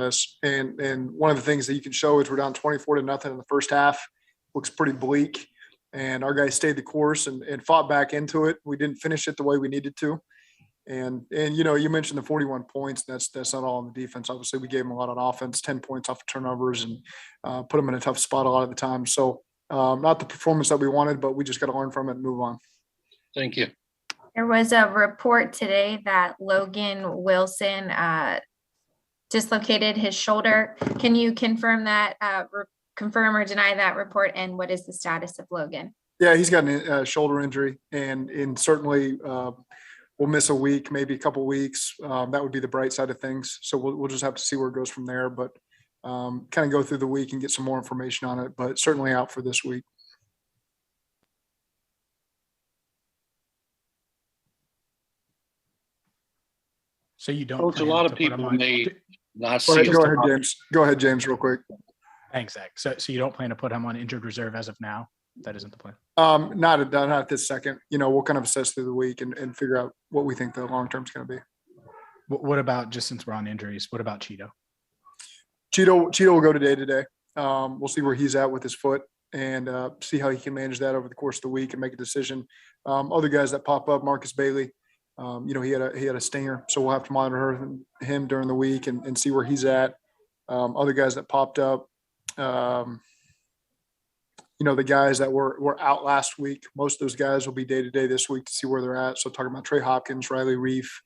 us. And one of the things that you can show is we're down 24-0 in the first half. Looks pretty bleak. And our guys stayed the course and fought back into it. We didn't finish it the way we needed to. And you mentioned the 41 points. That's not all on the defense. Obviously, we gave them a lot on offense, 10 points off of turnovers, and put them in a tough spot a lot of the time. So not the performance that we wanted, but we just got to learn from it and move on. Thank you. There was a report today that Logan Wilson dislocated his shoulder. Can you confirm that, confirm or deny that report? And what is the status of Logan? Yeah, he's got a shoulder injury, and certainly we'll miss a week, maybe a couple weeks. That would be the bright side of things. So we'll just have to see where it goes from there. But kind of go through the week and get some more information on it. But certainly out for this week. So you don't. Coach, a lot of people may not see. Go ahead, James. Go ahead, James, real quick. Thanks, Zach. So you don't plan to put him on injured reserve as of now? That isn't the plan. Not at this second. We'll kind of assess through the week and figure out what we think the long term is going to be. What about, just since we're on injuries, what about Cheeto? Cheeto will go today. We'll see where he's at with his foot and see how he can manage that over the course of the week and make a decision. Other guys that pop up, Marcus Bailey, he had a stinger, so we'll have to monitor him during the week and see where he's at. Other guys that popped up, the guys that were out last week, most of those guys will be day-to-day this week to see where they're at. So talking about Trey Hopkins, Riley Reef,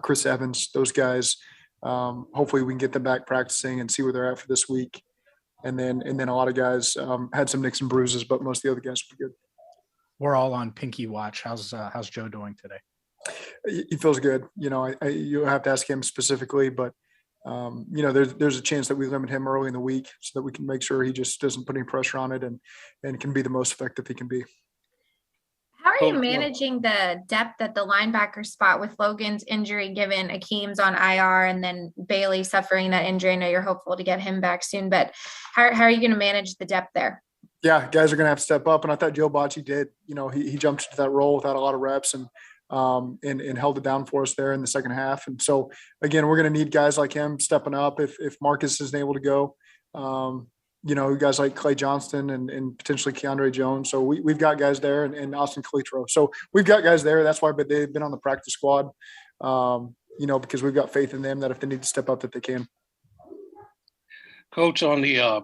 Chris Evans, those guys, hopefully we can get them back practicing and see where they're at for this week. And then a lot of guys had some nicks and bruises, but most of the other guys will be good. We're all on pinky watch. How's Joe doing today? He feels good. You have to ask him specifically, but there's a chance that we limit him early in the week so that we can make sure he just doesn't put any pressure on it and can be the most effective he can be. How are you managing the depth at the linebacker spot with Logan's injury, given Akeem's on IR and then Bailey suffering that injury? I know you're hopeful to get him back soon, but how are you going to manage the depth there? Yeah, guys are going to have to step up, and I thought Joe Bocci did. He jumped into that role without a lot of reps and held it down for us there in the second half. And so again, we're going to need guys like him stepping up if Marcus isn't able to go. Guys like Clay Johnston and potentially Keandre Jones. So we've got guys there and Austin Calitro. So we've got guys there. That's why, but they've been on the practice squad, because we've got faith in them that if they need to step up, that they can. Coach, on the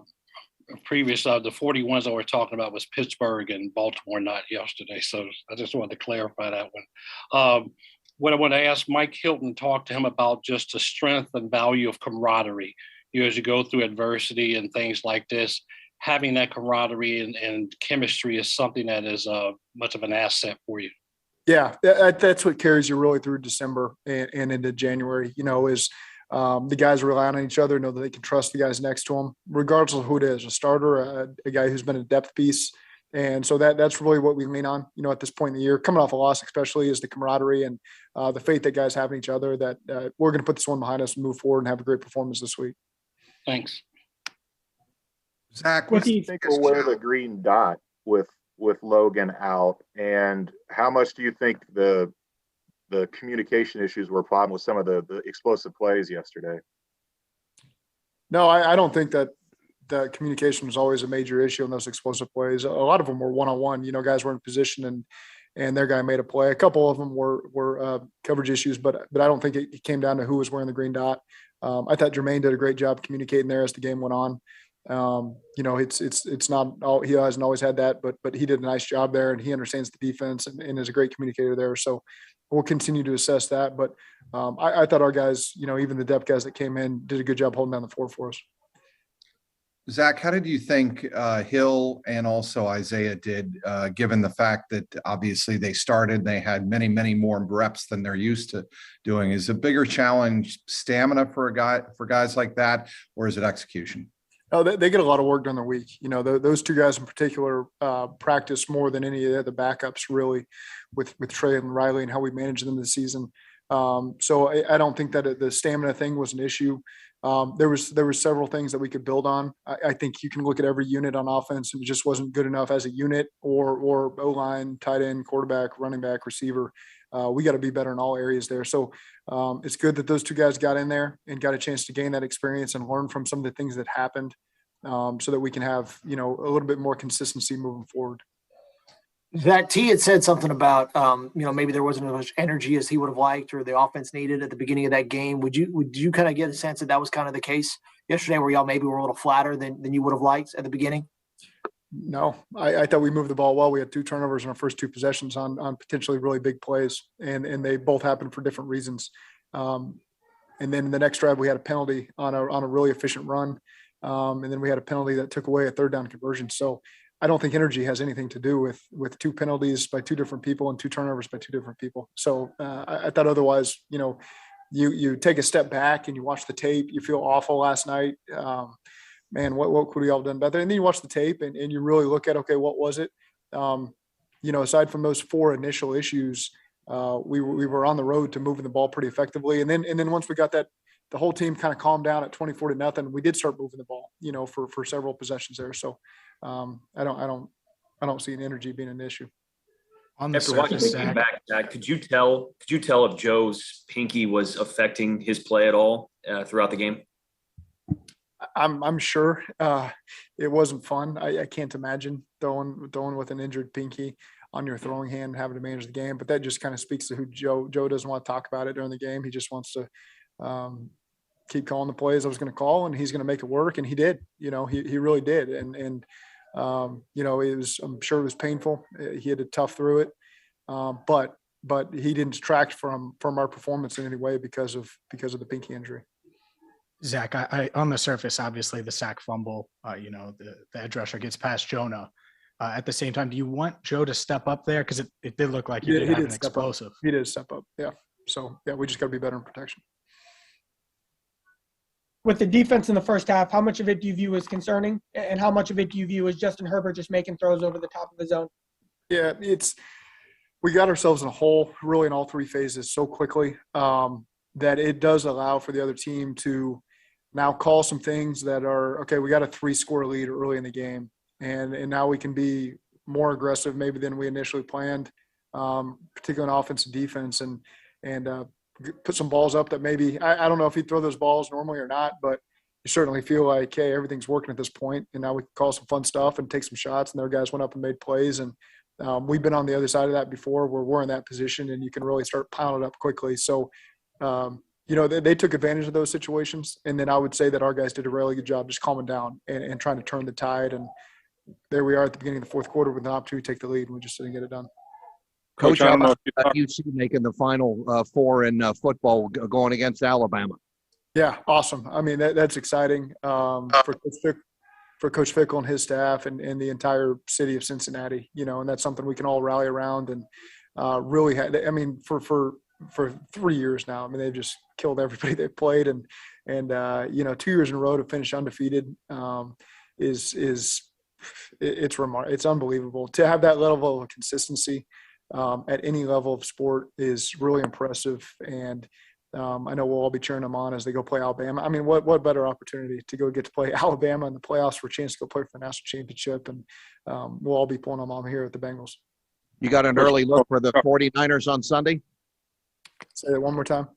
previous, the 41s that we're talking about was Pittsburgh and Baltimore, not yesterday. So I just wanted to clarify that one. What I want to ask, Mike Hilton talked to him about just the strength and value of camaraderie. As you go through adversity and things like this, having that camaraderie and chemistry is something that is much of an asset for you. Yeah, that's what carries you really through December and into January, is the guys rely on each other, know that they can trust the guys next to them, regardless of who it is, a starter, a guy who's been a depth piece. And so that's really what we lean on, at this point in the year, coming off a loss, especially, is the camaraderie and the faith that guys have in each other, that we're going to put this one behind us and move forward and have a great performance this week. Thanks. Zach, what do you think will wear the green dot with Logan out, and how much do you think the communication issues were a problem with some of the explosive plays yesterday? No, I don't think that communication was always a major issue in those explosive plays. A lot of them were one-on-one. Guys were in position and their guy made a play. A couple of them were coverage issues, but I don't think it came down to who was wearing the green dot. I thought Jermaine did a great job communicating there as the game went on. It's not all, he hasn't always had that, but he did a nice job there, and he understands the defense and is a great communicator there. So we'll continue to assess that. But I thought our guys, even the depth guys that came in, did a good job holding down the floor for us. Zach, how did you think Hill and also Isaiah did, given the fact that obviously they started, they had many, many more reps than they're used to doing? Is a bigger challenge stamina for guys like that, or is it execution? Oh, they get a lot of work during the week. Those two guys in particular practice more than any of the other backups, really, with Trey and Riley and how we manage them this season. So I don't think that the stamina thing was an issue. There was several things that we could build on. I think you can look at every unit on offense, and it just wasn't good enough as a unit, or O-line, tight end, quarterback, running back, receiver. we got to be better in all areas there. So it's good that those two guys got in there and got a chance to gain that experience and learn from some of the things that happened, so that we can have, a little bit more consistency moving forward. Zach T had said something about, maybe there wasn't as much energy as he would have liked or the offense needed at the beginning of that game. Would you kind of get a sense that was kind of the case yesterday, where y'all maybe were a little flatter than you would have liked at the beginning? No, I thought we moved the ball well. We had 2 turnovers in our first 2 possessions on potentially really big plays, and they both happened for different reasons. And then the next drive, we had a penalty on a really efficient run. And then we had a penalty that took away a 3rd down conversion. So I don't think energy has anything to do with 2 penalties by 2 different people and 2 turnovers by 2 different people. So I thought otherwise, you take a step back and you watch the tape, you feel awful last night. Man, what could we all have done better? And then you watch the tape and you really look at, okay, what was it? Aside from those 4 initial issues, we were on the road to moving the ball pretty effectively. And then once we got that, the whole team kind of calmed down at 24-0. We did start moving the ball, for several possessions there. So I don't see an energy being an issue. On the After watching surface, the game Zach, back, could you tell if Joe's pinky was affecting his play at all throughout the game? I'm sure it wasn't fun. I can't imagine throwing with an injured pinky on your throwing hand and having to manage the game. But that just kind of speaks to who Joe doesn't want to talk about it during the game. He just wants to keep calling the plays I was going to call, and he's going to make it work. And he did. He really did. And I'm sure it was painful. He had to tough through it, but he didn't detract from our performance in any way because of the pinky injury. Zach, I on the surface, obviously the sack fumble, the edge rusher gets past Jonah. At the same time, do you want Joe to step up there? Because it did look like he did have an explosive. He did step up, yeah. So, yeah, we just got to be better in protection. With the defense in the first half, how much of it do you view as concerning, and how much of it do you view as Justin Herbert just making throws over the top of his zone? Yeah, we got ourselves in a hole really in all 3 phases so quickly that it does allow for the other team to now call some things that are, okay, we got a 3-score lead early in the game, and now we can be more aggressive maybe than we initially planned, particularly on offense and defense, and put some balls up that maybe I don't know if he'd throw those balls normally or not, but you certainly feel like, hey, everything's working at this point, and now we can call some fun stuff and take some shots, and their guys went up and made plays. And we've been on the other side of that before, where we're in that position and you can really start piling it up quickly. So they took advantage of those situations, and then I would say that our guys did a really good job just calming down and trying to turn the tide. And there we are at the beginning of the 4th quarter with an opportunity to take the lead, and we just didn't get it done. Coach, how about UC making the Final Four in football going against Alabama? Yeah, awesome. I mean, that's exciting for Coach Fickle and his staff and the entire city of Cincinnati, and that's something we can all rally around and really for 3 years now. I mean, they've just killed everybody they've played, and 2 years in a row to finish undefeated it's remarkable. It's unbelievable to have that level of consistency at any level of sport is really impressive. And I know we'll all be cheering them on as they go play Alabama. I mean, what better opportunity to go get to play Alabama in the playoffs for a chance to go play for the national championship. And we'll all be pulling them on here at the Bengals. You got an early look for the 49ers on Sunday? Say that one more time.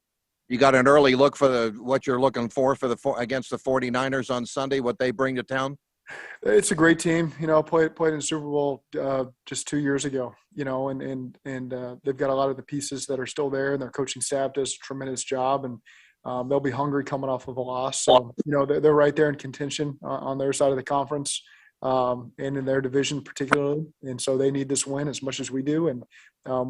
You got an early look for what you're looking for against the 49ers on Sunday, what they bring to town? It's a great team, played in the Super Bowl just 2 years ago, and they've got a lot of the pieces that are still there, and their coaching staff does a tremendous job, and they'll be hungry coming off of a loss. So, they're right there in contention on their side of the conference and in their division particularly. And so they need this win as much as we do. And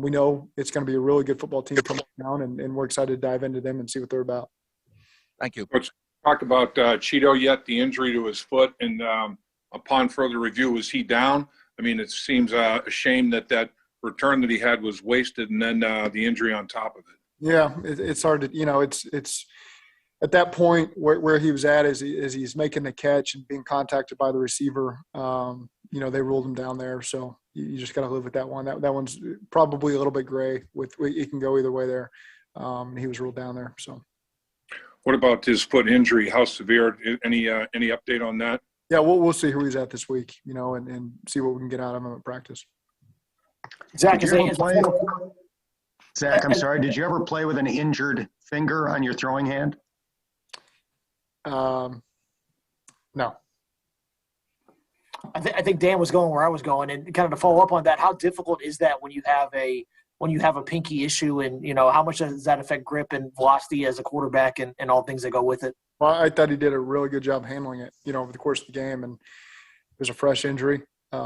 we know it's going to be a really good football team coming down, and we're excited to dive into them and see what they're about. Thank you. Coach, talked about Cheeto yet, the injury to his foot, and upon further review, was he down? I mean, it seems a shame that return that he had was wasted, and then the injury on top of it. Yeah, it's hard to, it's at that point where he was at as he's making the catch and being contacted by the receiver, they ruled him down there. So you just got to live with that one. That one's probably a little bit gray. It can go either way there. He was ruled down there. So. What about his foot injury? How severe? Any update on that? Yeah, we'll see who he's at this week, and see what we can get out of him at practice. Zach, Zach, I'm sorry. Did you ever play with an injured finger on your throwing hand? No. I think Dan was going where I was going, and kind of to follow up on that, how difficult is that when you have a pinky issue, and how much does that affect grip and velocity as a quarterback and all things that go with it? Well, I thought he did a really good job handling it, over the course of the game, and it was a fresh injury. He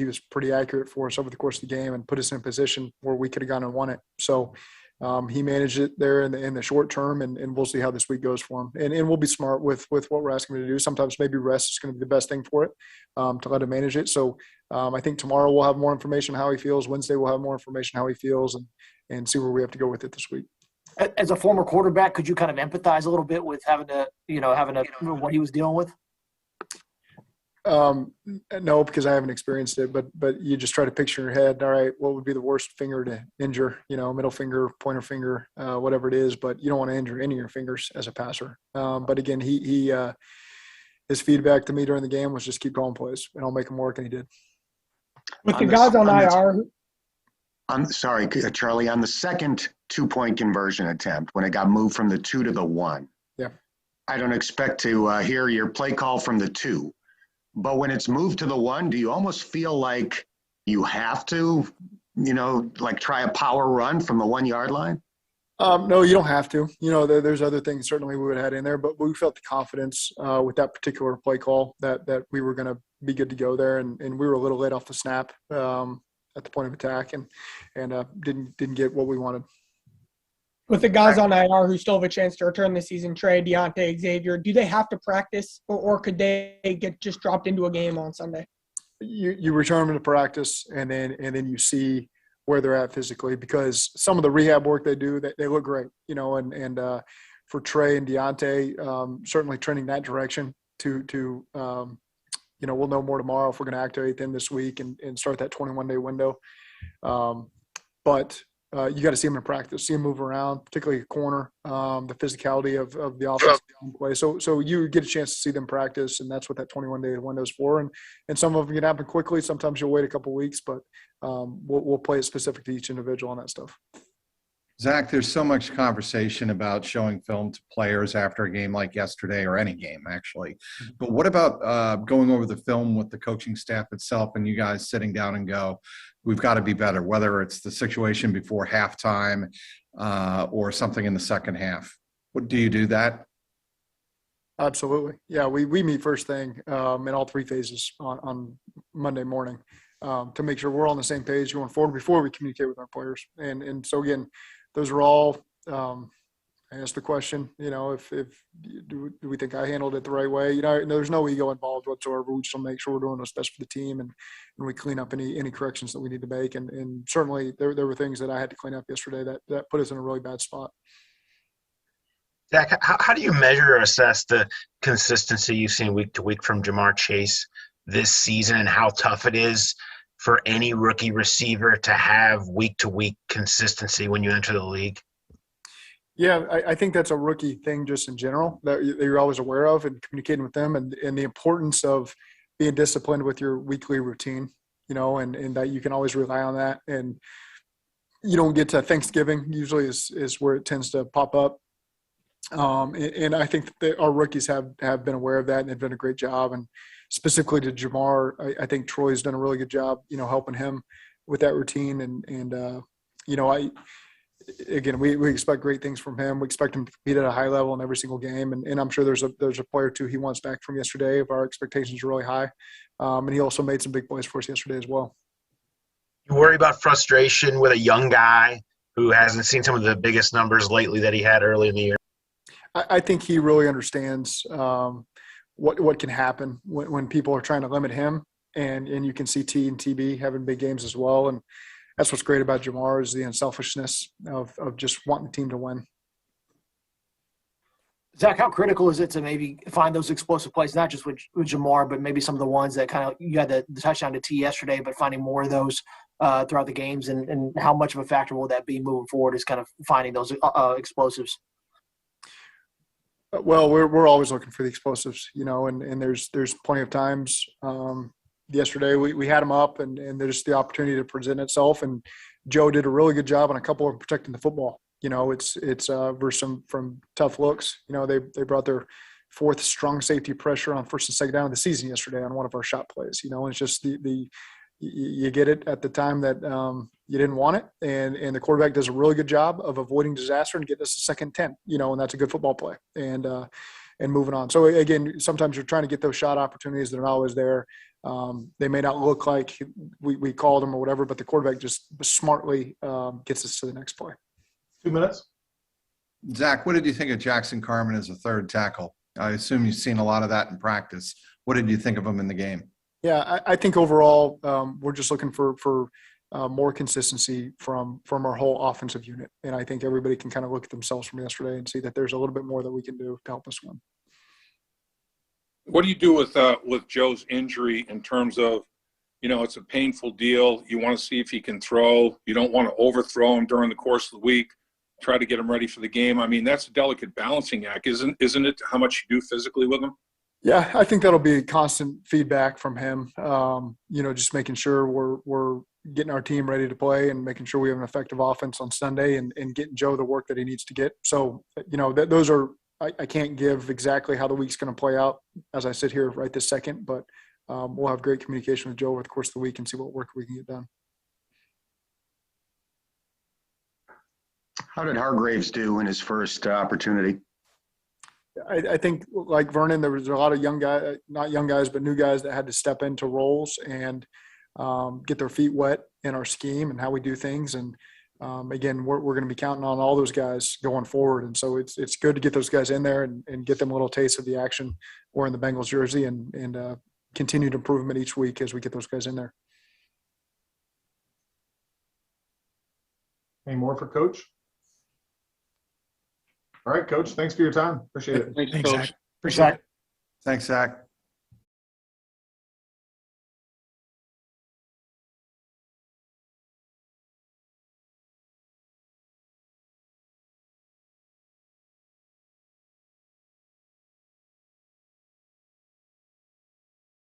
was pretty accurate for us over the course of the game and put us in a position where we could have gone and won it. So he managed it there in the short term, and we'll see how this week goes for him. And we'll be smart with what we're asking him to do. Sometimes maybe rest is going to be the best thing for it, to let him manage it. So I think tomorrow we'll have more information how he feels. Wednesday we'll have more information how he feels, and see where we have to go with it this week. As a former quarterback, could you kind of empathize a little bit with having what he was dealing with? No, because I haven't experienced it, but you just try to picture in your head, all right, what would be the worst finger to injure, middle finger, pointer finger, whatever it is, but you don't want to injure any of your fingers as a passer. But again, he his feedback to me during the game was just keep calling plays and I'll make them work. And he did. With the guys on IR. I'm sorry, Charlie, on the second 2-point conversion attempt, when it got moved from the 2 to the 1. Yeah. I don't expect to hear your play call from the 2. But when it's moved to the 1, do you almost feel like you have to, try a power run from the 1-yard line? No, you don't have to. There's other things certainly we would have had in there, but we felt the confidence with that particular play call that we were going to be good to go there, and we were a little late off the snap at the point of attack, and didn't get what we wanted. With the guys on IR who still have a chance to return this season, Trey, Deontay, Xavier, do they have to practice, or could they get just dropped into a game on Sunday? You return them to practice, and then you see where they're at physically, because some of the rehab work they do, they look great, and for Trey and Deontay, certainly trending that direction to we'll know more tomorrow if we're going to activate them this week and start that 21-day window. But you got to see them in practice, see them move around, particularly a corner, the physicality of the offense play. So you get a chance to see them practice, and that's what that 21-day window is for. And some of them can happen quickly. Sometimes you'll wait a couple of weeks, but we'll play it specific to each individual on that stuff. Zach, there's so much conversation about showing film to players after a game like yesterday, or any game actually. But what about going over the film with the coaching staff itself and you guys sitting down and go, we've got to be better, whether it's the situation before halftime or something in the second half? Do you do that? Absolutely. Yeah, we meet first thing in all three phases on Monday morning to make sure we're on the same page going forward before we communicate with our players. And so, again, those are all I asked the question, if do we think I handled it the right way? There's no ego involved whatsoever. We just want to make sure we're doing what's best for the team, and we clean up any corrections that we need to make. And certainly there were things that I had to clean up yesterday that put us in a really bad spot. Zach, how do you measure or assess the consistency you've seen week to week from Jamar Chase this season, and how tough it is for any rookie receiver to have week-to-week consistency when you enter the league? Yeah, I think that's a rookie thing just in general that you're always aware of, and communicating with them, and the importance of being disciplined with your weekly routine, and that you can always rely on that. And you don't get to Thanksgiving usually is where it tends to pop up. And I think that our rookies have been aware of that, and they've done a great job. And specifically to Jamar, I think Troy's done a really good job, helping him with that routine. And we expect great things from him. We expect him to compete at a high level in every single game. And I'm sure there's a player or two he wants back from yesterday if our expectations are really high. And he also made some big plays for us yesterday as well. You worry about frustration with a young guy who hasn't seen some of the biggest numbers lately that he had early in the year? I think he really understands what can happen when people are trying to limit him, and you can see T and TB having big games as well. And that's what's great about Jamar, is the unselfishness of just wanting the team to win. Zach, how critical is it to maybe find those explosive plays, not just with Jamar, but maybe some of the ones that kind of you had the touchdown to T yesterday, but finding more of those throughout the games, and how much of a factor will that be moving forward, is kind of finding those explosives? Well, we're always looking for the explosives, and there's plenty of times. Yesterday we had them up, and there's the opportunity to present itself, and Joe did a really good job on a couple of protecting the football. It's versus from tough looks. They brought their fourth strong safety pressure on first and second down of the season yesterday on one of our shot plays. And it's just you get it at the time that you didn't want it, and the quarterback does a really good job of avoiding disaster and getting us a second 10. And that's a good football play. And moving on. So again, sometimes you're trying to get those shot opportunities. They're not always there. They may not look like we called them or whatever, but the quarterback just smartly gets us to the next play. 2 minutes. Zach, what did you think of Jackson Carman as a third tackle? I assume you've seen a lot of that in practice. What did you think of him in the game? Yeah, I think overall we're just looking for more consistency from our whole offensive unit. And I think everybody can kind of look at themselves from yesterday and see that there's a little bit more that we can do to help us win. What do you do with Joe's injury in terms of, it's a painful deal. You want to see if he can throw. You don't want to overthrow him during the course of the week. Try to get him ready for the game. I mean, that's a delicate balancing act, isn't it? How much you do physically with him? Yeah, I think that'll be constant feedback from him. Just making sure we're getting our team ready to play and making sure we have an effective offense on Sunday and getting Joe the work that he needs to get. So, those are I can't give exactly how the week's going to play out as I sit here right this second, but we'll have great communication with Joe over the course of the week and see what work we can get done. How did Hargraves do in his first opportunity? I think, like Vernon, there was a lot of young guys, not young guys, but new guys that had to step into roles and get their feet wet in our scheme and how we do things. And again, we're going to be counting on all those guys going forward. And so it's good to get those guys in there and get them a little taste of the action wearing the Bengals jersey and continued improvement each week as we get those guys in there. Any more for Coach? All right, Coach. Thanks for your time. Appreciate it. Thanks, Thanks, Coach. Zach. Appreciate it. Thanks, Zach.